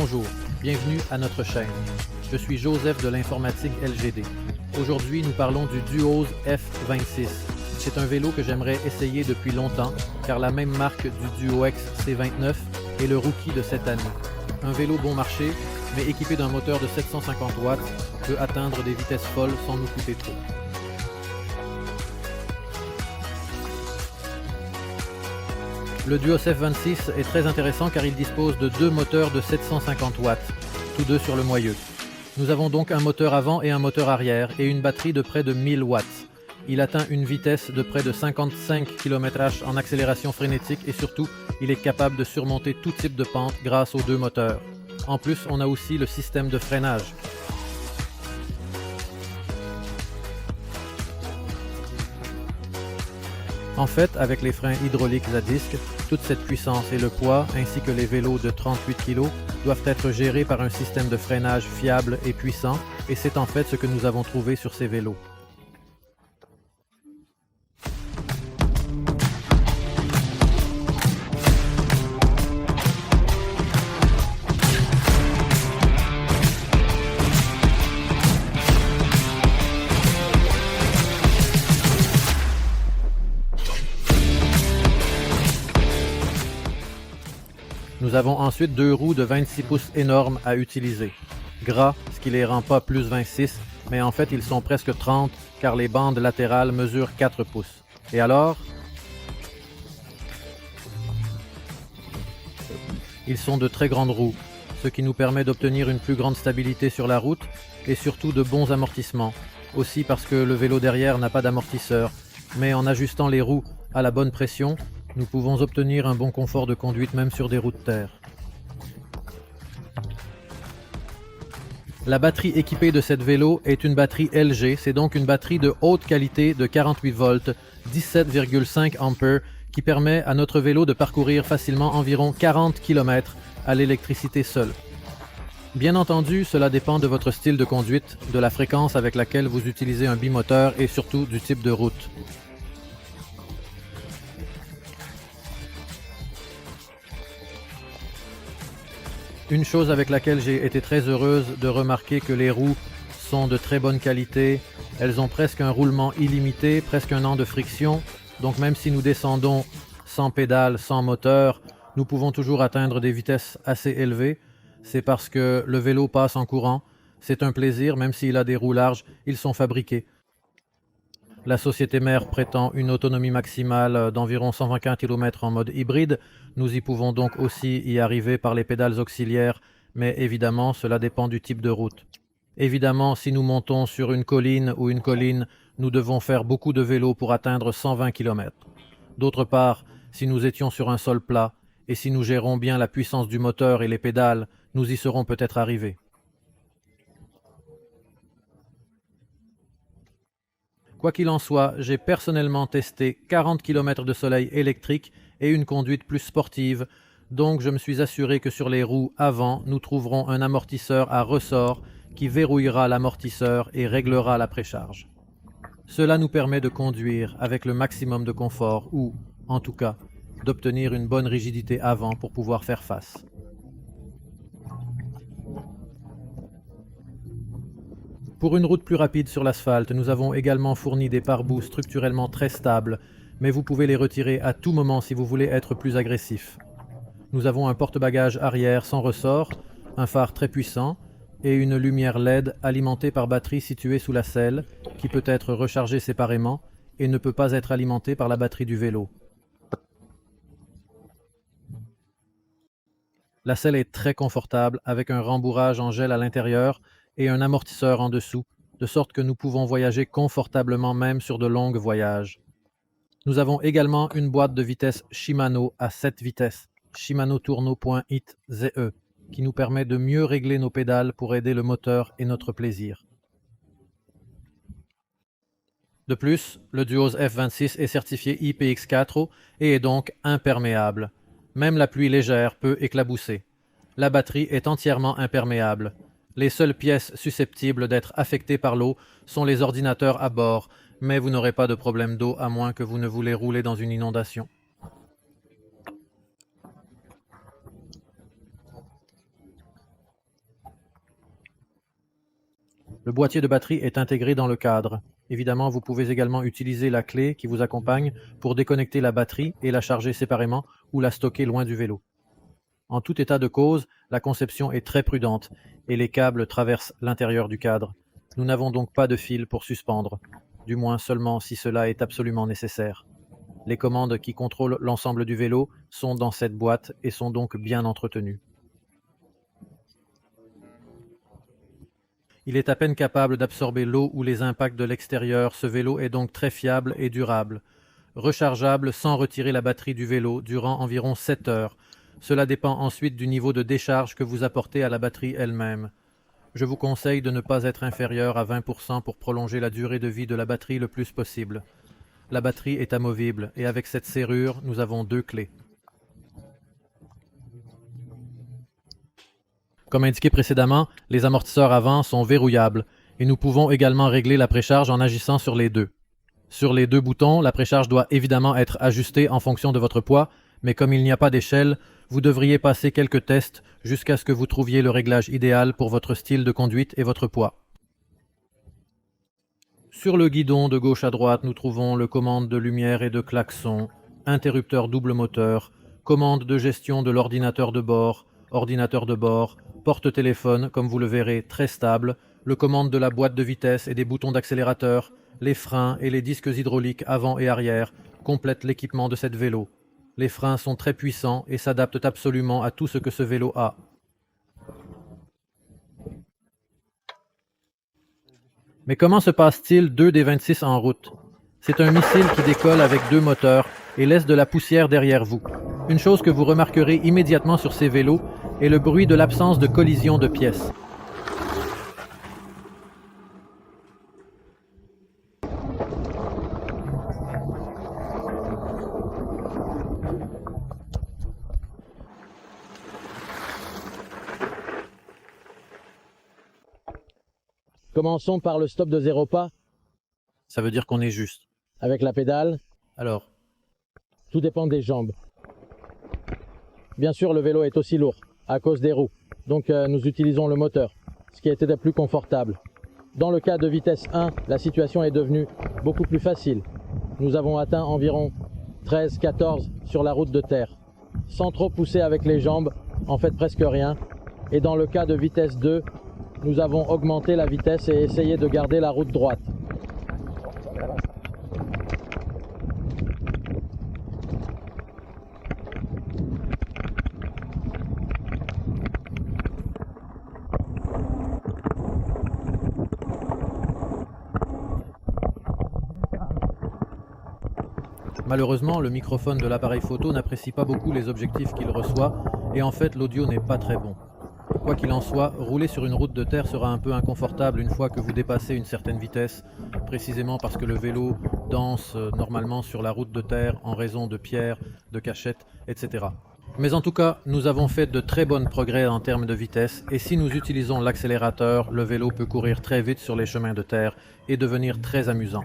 Bonjour, bienvenue à notre chaîne. Je suis Joseph de l'informatique LGD. Aujourd'hui, nous parlons du Duos F26. C'est un vélo que j'aimerais essayer depuis longtemps, car la même marque du Duo-X C29 est le rookie de cette année. Un vélo bon marché, mais équipé d'un moteur de 750 watts, peut atteindre des vitesses folles sans nous coûter trop. Le Duos F26 est très intéressant car il dispose de deux moteurs de 750 watts, tous deux sur le moyeu. Nous avons donc un moteur avant et un moteur arrière et une batterie de près de 1000 watts. Il atteint une vitesse de près de 55 km/h en accélération frénétique et surtout, il est capable de surmonter tout type de pente grâce aux deux moteurs. En plus, on a aussi le système de freinage. En fait, avec les freins hydrauliques à disque, toute cette puissance et le poids, ainsi que les vélos de 38 kg, doivent être gérés par un système de freinage fiable et puissant, et c'est en fait ce que nous avons trouvé sur ces vélos. Nous avons ensuite deux roues de 26 pouces énormes à utiliser. Gras, ce qui les rend pas plus 26, mais en fait ils sont presque 30 car les bandes latérales mesurent 4 pouces. Et alors? Ils sont de très grandes roues, ce qui nous permet d'obtenir une plus grande stabilité sur la route et surtout de bons amortissements. Aussi parce que le vélo derrière n'a pas d'amortisseur, mais en ajustant les roues à la bonne pression, nous pouvons obtenir un bon confort de conduite même sur des routes de terre. La batterie équipée de cette vélo est une batterie LG, c'est donc une batterie de haute qualité de 48 volts, 17,5 ampères, qui permet à notre vélo de parcourir facilement environ 40 km à l'électricité seule. Bien entendu, cela dépend de votre style de conduite, de la fréquence avec laquelle vous utilisez un bimoteur et surtout du type de route. Une chose avec laquelle j'ai été très heureuse de remarquer que les roues sont de très bonne qualité. Elles ont presque un roulement illimité, presque un an de friction. Donc même si nous descendons sans pédale, sans moteur, nous pouvons toujours atteindre des vitesses assez élevées. C'est parce que le vélo passe en courant. C'est un plaisir, même s'il a des roues larges, ils sont fabriqués. La société mère prétend une autonomie maximale d'environ 120 km en mode hybride. Nous y pouvons donc aussi y arriver par les pédales auxiliaires, mais évidemment, cela dépend du type de route. Évidemment, si nous montons sur une colline ou une colline, nous devons faire beaucoup de vélo pour atteindre 120 km. D'autre part, si nous étions sur un sol plat, et si nous gérons bien la puissance du moteur et les pédales, nous y serons peut-être arrivés. Quoi qu'il en soit, j'ai personnellement testé 40 km de soleil électrique et une conduite plus sportive, donc je me suis assuré que sur les roues avant, nous trouverons un amortisseur à ressort qui verrouillera l'amortisseur et réglera la précharge. Cela nous permet de conduire avec le maximum de confort ou, en tout cas, d'obtenir une bonne rigidité avant pour pouvoir faire face. Pour une route plus rapide sur l'asphalte, nous avons également fourni des pare-boues structurellement très stables, mais vous pouvez les retirer à tout moment si vous voulez être plus agressif. Nous avons un porte-bagages arrière sans ressort, un phare très puissant et une lumière LED alimentée par batterie située sous la selle, qui peut être rechargée séparément et ne peut pas être alimentée par la batterie du vélo. La selle est très confortable avec un rembourrage en gel à l'intérieur et un amortisseur en dessous, de sorte que nous pouvons voyager confortablement même sur de longs voyages. Nous avons également une boîte de vitesse Shimano à 7 vitesses, Shimano Tourneau.it-ZE, qui nous permet de mieux régler nos pédales pour aider le moteur et notre plaisir. De plus, le Duos F26 est certifié IPX4 et est donc imperméable. Même la pluie légère peut éclabousser. La batterie est entièrement imperméable. Les seules pièces susceptibles d'être affectées par l'eau sont les ordinateurs à bord, mais vous n'aurez pas de problème d'eau à moins que vous ne voulez rouler dans une inondation. Le boîtier de batterie est intégré dans le cadre. Évidemment, vous pouvez également utiliser la clé qui vous accompagne pour déconnecter la batterie et la charger séparément ou la stocker loin du vélo. En tout état de cause, la conception est très prudente et les câbles traversent l'intérieur du cadre. Nous n'avons donc pas de fil pour suspendre, du moins seulement si cela est absolument nécessaire. Les commandes qui contrôlent l'ensemble du vélo sont dans cette boîte et sont donc bien entretenues. Il est à peine capable d'absorber l'eau ou les impacts de l'extérieur, ce vélo est donc très fiable et durable. Rechargeable sans retirer la batterie du vélo durant environ 7 heures. Cela dépend ensuite du niveau de décharge que vous apportez à la batterie elle-même. Je vous conseille de ne pas être inférieur à 20% pour prolonger la durée de vie de la batterie le plus possible. La batterie est amovible et avec cette serrure, nous avons 2 clés. Comme indiqué précédemment, les amortisseurs avant sont verrouillables et nous pouvons également régler la précharge en agissant sur les deux. Sur les 2 boutons, la précharge doit évidemment être ajustée en fonction de votre poids, mais comme il n'y a pas d'échelle, vous devriez passer quelques tests jusqu'à ce que vous trouviez le réglage idéal pour votre style de conduite et votre poids. Sur le guidon de gauche à droite, nous trouvons le commande de lumière et de klaxon, interrupteur double moteur, commande de gestion de l'ordinateur de bord, porte-téléphone, comme vous le verrez, très stable, le commande de la boîte de vitesse et des boutons d'accélérateur, les freins et les disques hydrauliques avant et arrière complètent l'équipement de cette vélo. Les freins sont très puissants et s'adaptent absolument à tout ce que ce vélo a. Mais comment se passe-t-il 2 des 26 en route? C'est un missile qui décolle avec 2 moteurs et laisse de la poussière derrière vous. Une chose que vous remarquerez immédiatement sur ces vélos est le bruit de l'absence de collision de pièces. Commençons par le stop de 0 pas. Ça veut dire qu'on est juste. Avec la pédale, Alors, tout dépend des jambes. Bien sûr, le vélo est aussi lourd à cause des roues. Donc nous utilisons le moteur, ce qui était le plus confortable. Dans le cas de vitesse 1, la situation est devenue beaucoup plus facile. Nous avons atteint environ 13-14 sur la route de terre. Sans trop pousser avec les jambes, en fait presque rien. Et dans le cas de vitesse 2, nous avons augmenté la vitesse et essayé de garder la route droite. malheureusement, le microphone de l'appareil photo n'apprécie pas beaucoup les objectifs qu'il reçoit et en fait l'audio n'est pas très bon. Quoi qu'il en soit, rouler sur une route de terre sera un peu inconfortable une fois que vous dépassez une certaine vitesse, précisément parce que le vélo danse normalement sur la route de terre en raison de pierres, de cachettes, etc. Mais en tout cas, nous avons fait de très bons progrès en termes de vitesse et si nous utilisons l'accélérateur, le vélo peut courir très vite sur les chemins de terre et devenir très amusant.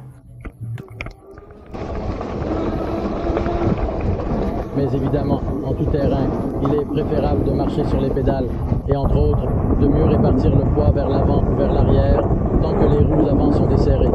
Mais évidemment, en tout terrain, il est préférable de marcher sur les pédales et entre autres, de mieux répartir le poids vers l'avant ou vers l'arrière tant que les roues avant sont desserrées.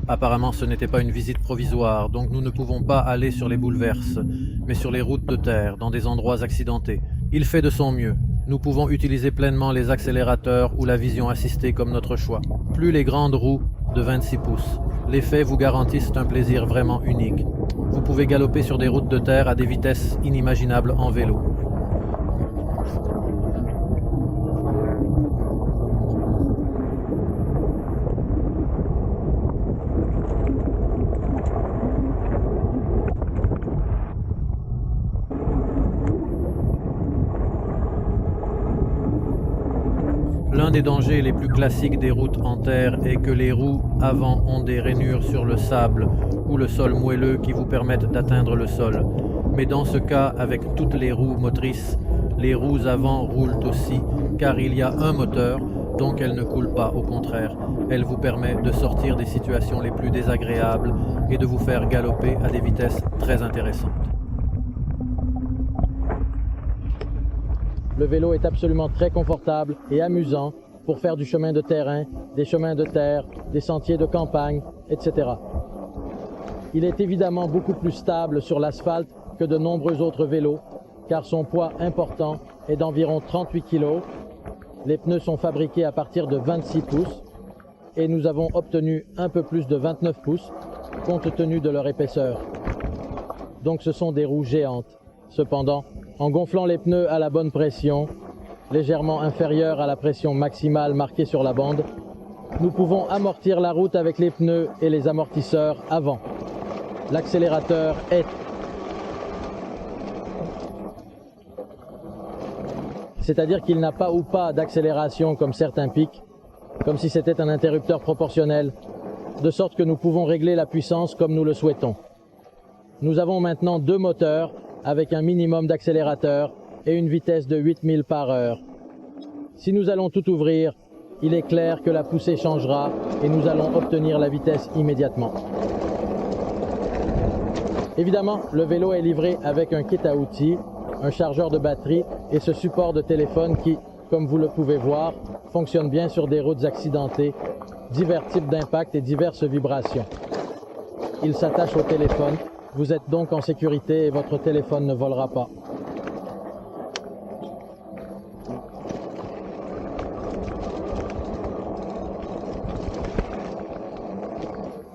Apparemment, ce n'était pas une visite provisoire, donc nous ne pouvons pas aller sur les bouleverses, mais sur les routes de terre, dans des endroits accidentés. Il fait de son mieux. Nous pouvons utiliser pleinement les accélérateurs ou la vision assistée comme notre choix. Plus les grandes roues de 26 pouces. Les faits vous garantissent un plaisir vraiment unique. Vous pouvez galoper sur des routes de terre à des vitesses inimaginables en vélo. L'un des dangers les plus classiques des routes en terre est que les roues avant ont des rainures sur le sable ou le sol moelleux qui vous permettent d'atteindre le sol. Mais dans ce cas, avec toutes les roues motrices, les roues avant roulent aussi car il y a un moteur, donc elle ne coule pas, au contraire. Elle vous permet de sortir des situations les plus désagréables et de vous faire galoper à des vitesses très intéressantes. Le vélo est absolument très confortable et amusant pour faire du chemin de terrain, des chemins de terre, des sentiers de campagne, etc. Il est évidemment beaucoup plus stable sur l'asphalte que de nombreux autres vélos, car son poids important est d'environ 38 kg. Les pneus sont fabriqués à partir de 26 pouces et nous avons obtenu un peu plus de 29 pouces compte tenu de leur épaisseur. Donc ce sont des roues géantes. Cependant, en gonflant les pneus à la bonne pression, légèrement inférieure à la pression maximale marquée sur la bande, nous pouvons amortir la route avec les pneus et les amortisseurs avant. L'accélérateur est... C'est-à-dire qu'il n'a pas ou pas d'accélération comme certains pics, comme si c'était un interrupteur proportionnel, de sorte que nous pouvons régler la puissance comme nous le souhaitons. Nous avons maintenant 2 moteurs avec un minimum d'accélérateur et une vitesse de 8000 par heure. Si nous allons tout ouvrir, il est clair que la poussée changera et nous allons obtenir la vitesse immédiatement. Évidemment, le vélo est livré avec un kit à outils, un chargeur de batterie et ce support de téléphone qui, comme vous le pouvez voir, fonctionne bien sur des routes accidentées, divers types d'impacts et diverses vibrations. Il s'attache au téléphone. Vous êtes donc en sécurité et votre téléphone ne volera pas.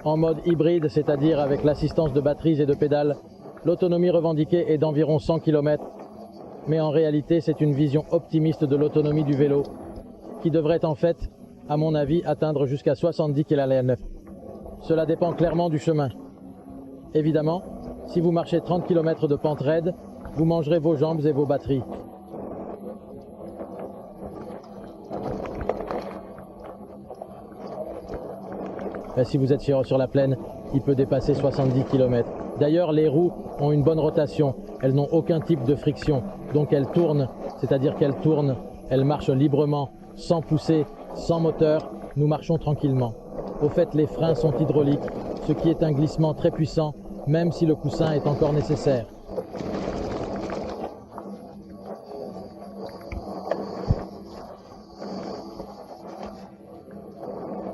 En mode hybride, c'est-à-dire avec l'assistance de batteries et de pédales, l'autonomie revendiquée est d'environ 100 km, mais en réalité c'est une vision optimiste de l'autonomie du vélo, qui devrait en fait, à mon avis, atteindre jusqu'à 70 km/h. Cela dépend clairement du chemin. Évidemment, si vous marchez 30 km de pente raide, vous mangerez vos jambes et vos batteries. Et si vous êtes sur la plaine, il peut dépasser 70 km. D'ailleurs, les roues ont une bonne rotation. Elles n'ont aucun type de friction. Donc elles tournent, c'est-à-dire qu'elles tournent, elles marchent librement, sans pousser, sans moteur. Nous marchons tranquillement. Au fait, les freins sont hydrauliques, ce qui est un glissement très puissant, même si le coussin est encore nécessaire.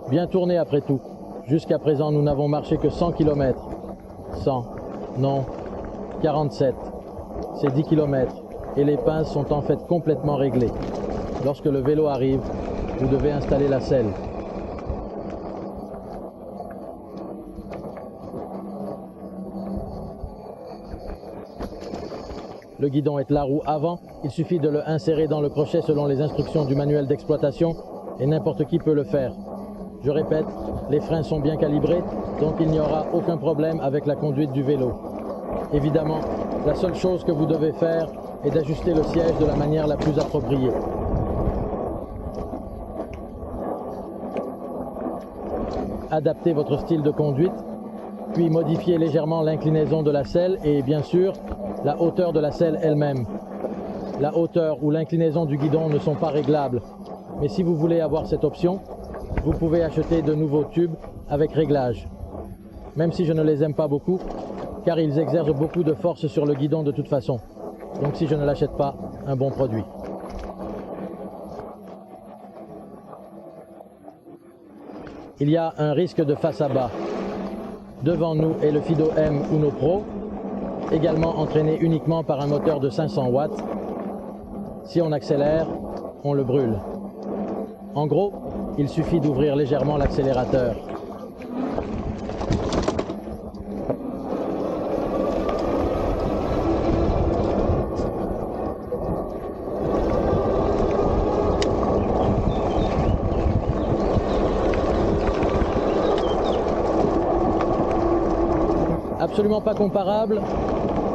Bien tourné après tout. Jusqu'à présent, nous n'avons marché que 100 km. 100, non, 47. C'est 10 km. Et les pinces sont en fait complètement réglées. Lorsque le vélo arrive, vous devez installer la selle. Le guidon est la roue avant, il suffit de le insérer dans le crochet selon les instructions du manuel d'exploitation et n'importe qui peut le faire. Je répète, les freins sont bien calibrés, donc il n'y aura aucun problème avec la conduite du vélo. Évidemment, la seule chose que vous devez faire est d'ajuster le siège de la manière la plus appropriée. Adaptez votre style de conduite, puis modifiez légèrement l'inclinaison de la selle et bien sûr, la hauteur de la selle elle-même. La hauteur ou l'inclinaison du guidon ne sont pas réglables, mais si vous voulez avoir cette option, vous pouvez acheter de nouveaux tubes avec réglage. Même si je ne les aime pas beaucoup, car ils exercent beaucoup de force sur le guidon de toute façon. Donc si je ne l'achète pas, un bon produit. Il y a un risque de face à bas. Devant nous est le Fido M Uno Pro, également entraîné uniquement par un moteur de 500 watts. Si on accélère, on le brûle. En gros, il suffit d'ouvrir légèrement l'accélérateur. Absolument pas comparable.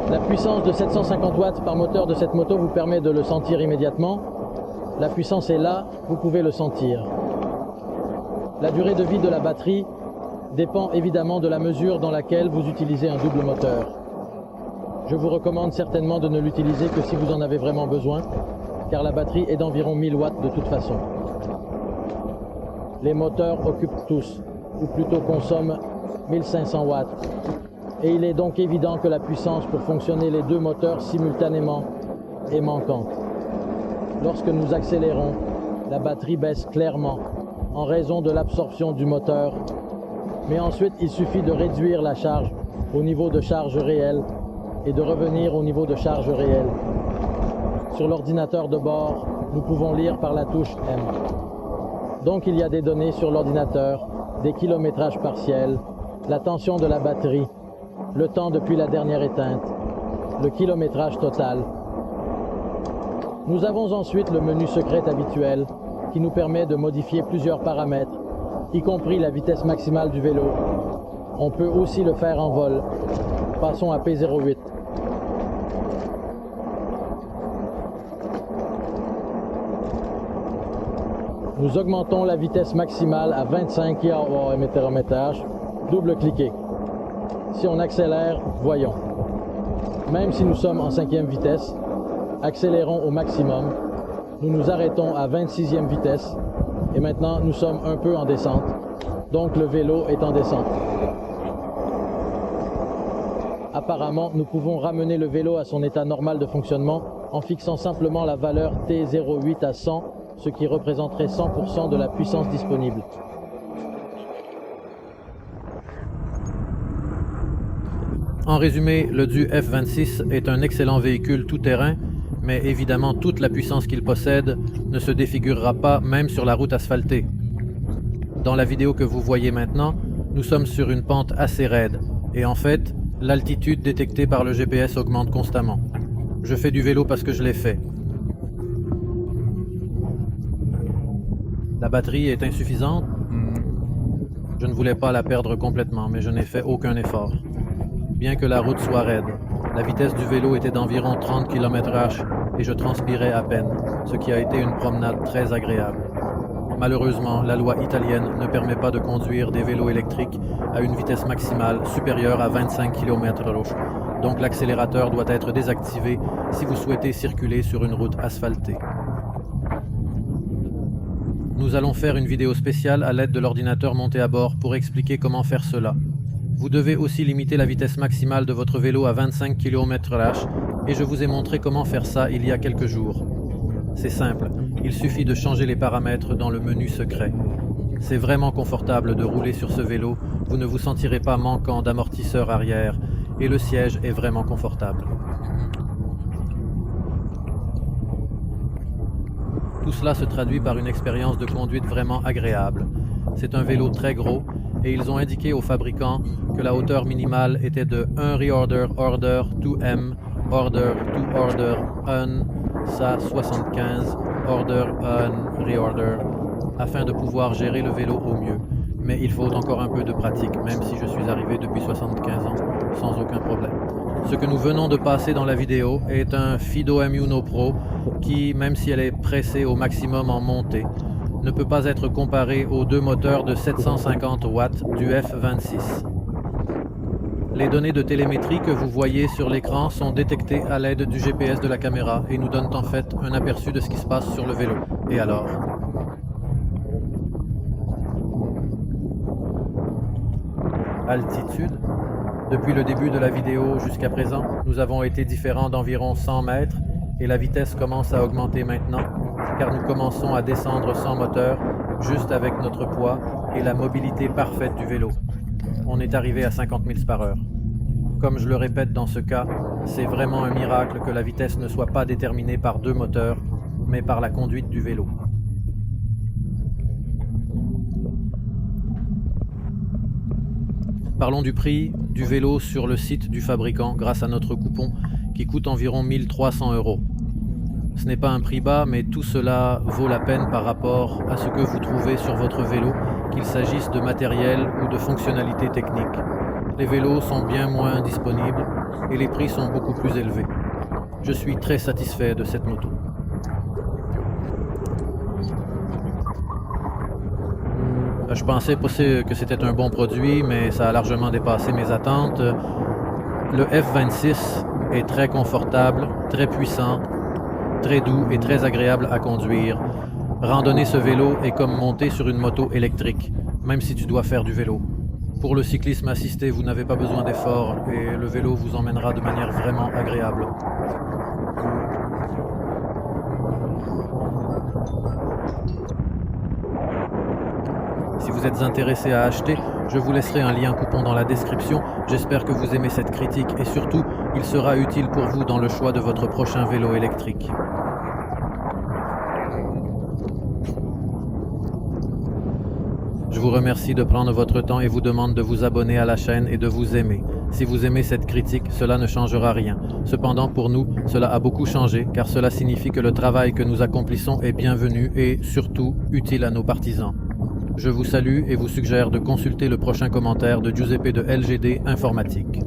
La puissance de 750 watts par moteur de cette moto vous permet de le sentir immédiatement. La puissance est là, vous pouvez le sentir. La durée de vie de la batterie dépend évidemment de la mesure dans laquelle vous utilisez un double moteur. Je vous recommande certainement de ne l'utiliser que si vous en avez vraiment besoin, car la batterie est d'environ 1000 watts de toute façon. Les moteurs occupent tous, ou plutôt consomment 1500 watts. Et il est donc évident que la puissance pour fonctionner les deux moteurs simultanément est manquante. Lorsque nous accélérons, la batterie baisse clairement en raison de l'absorption du moteur. Mais ensuite, il suffit de réduire la charge au niveau de charge réelle et de revenir au niveau de charge réelle. Sur l'ordinateur de bord, nous pouvons lire par la touche M. Donc il y a des données sur l'ordinateur, des kilométrages partiels, la tension de la batterie, le temps depuis la dernière éteinte, le kilométrage total. Nous avons ensuite le menu secret habituel qui nous permet de modifier plusieurs paramètres, y compris la vitesse maximale du vélo. On peut aussi le faire en vol. Passons à P08. Nous augmentons la vitesse maximale à 25 km/h. Double-cliquez. Si on accélère, voyons. Même si nous sommes en 5e vitesse, accélérons au maximum. Nous nous arrêtons à 26e vitesse et maintenant nous sommes un peu en descente. Donc le vélo est en descente. Apparemment, nous pouvons ramener le vélo à son état normal de fonctionnement en fixant simplement la valeur T08 à 100, ce qui représenterait 100% de la puissance disponible. En résumé, le DU F26 est un excellent véhicule tout-terrain, mais évidemment toute la puissance qu'il possède ne se défigurera pas même sur la route asphaltée. Dans la vidéo que vous voyez maintenant, nous sommes sur une pente assez raide, et en fait, l'altitude détectée par le GPS augmente constamment. Je fais du vélo parce que je l'ai fait. La batterie est insuffisante. Je ne voulais pas la perdre complètement, mais je n'ai fait aucun effort. Bien que la route soit raide, la vitesse du vélo était d'environ 30 km/h et je transpirais à peine, ce qui a été une promenade très agréable. Malheureusement, la loi italienne ne permet pas de conduire des vélos électriques à une vitesse maximale supérieure à 25 km/h, donc l'accélérateur doit être désactivé si vous souhaitez circuler sur une route asphaltée. Nous allons faire une vidéo spéciale à l'aide de l'ordinateur monté à bord pour expliquer comment faire cela. Vous devez aussi limiter la vitesse maximale de votre vélo à 25 km/h et je vous ai montré comment faire ça il y a quelques jours. C'est simple, il suffit de changer les paramètres dans le menu secret. C'est vraiment confortable de rouler sur ce vélo, vous ne vous sentirez pas manquant d'amortisseur arrière et le siège est vraiment confortable. Tout cela se traduit par une expérience de conduite vraiment agréable. C'est un vélo très gros et ils ont indiqué aux fabricants que la hauteur minimale était de 1 reorder order 2M order 2 order un SA 75 order un reorder afin de pouvoir gérer le vélo au mieux. Mais il faut encore un peu de pratique, même si je suis arrivé depuis 75 ans sans aucun problème. Ce que nous venons de passer dans la vidéo est un Fido M1 Pro qui, même si elle est pressée au maximum en montée, ne peut pas être comparé aux deux moteurs de 750 watts du F26. Les données de télémétrie que vous voyez sur l'écran sont détectées à l'aide du GPS de la caméra et nous donnent en fait un aperçu de ce qui se passe sur le vélo. Et alors? Altitude. Depuis le début de la vidéo jusqu'à présent, nous avons été différents d'environ 100 mètres et la vitesse commence à augmenter maintenant car nous commençons à descendre sans moteur, juste avec notre poids et la mobilité parfaite du vélo. On est arrivé à 50 miles par heure. Comme je le répète dans ce cas, c'est vraiment un miracle que la vitesse ne soit pas déterminée par deux moteurs, mais par la conduite du vélo. Parlons du prix du vélo sur le site du fabricant grâce à notre coupon qui coûte environ 1300 €. Ce n'est pas un prix bas, mais tout cela vaut la peine par rapport à ce que vous trouvez sur votre vélo, qu'il s'agisse de matériel ou de fonctionnalités techniques. Les vélos sont bien moins disponibles et les prix sont beaucoup plus élevés. Je suis très satisfait de cette moto. Je pensais pas que c'était un bon produit, mais ça a largement dépassé mes attentes. Le F26 est très confortable, très puissant, très doux et très agréable à conduire. Randonner ce vélo est comme monter sur une moto électrique, même si tu dois faire du vélo. Pour le cyclisme assisté, vous n'avez pas besoin d'efforts et le vélo vous emmènera de manière vraiment agréable. Si vous êtes intéressé à acheter, je vous laisserai un lien coupon dans la description. J'espère que vous aimez cette critique et surtout, il sera utile pour vous dans le choix de votre prochain vélo électrique. Je vous remercie de prendre votre temps et vous demande de vous abonner à la chaîne et de vous aimer. Si vous aimez cette critique, cela ne changera rien. Cependant, pour nous, cela a beaucoup changé, car cela signifie que le travail que nous accomplissons est bienvenu et, surtout, utile à nos partisans. Je vous salue et vous suggère de consulter le prochain commentaire de Giuseppe de LGD Informatique.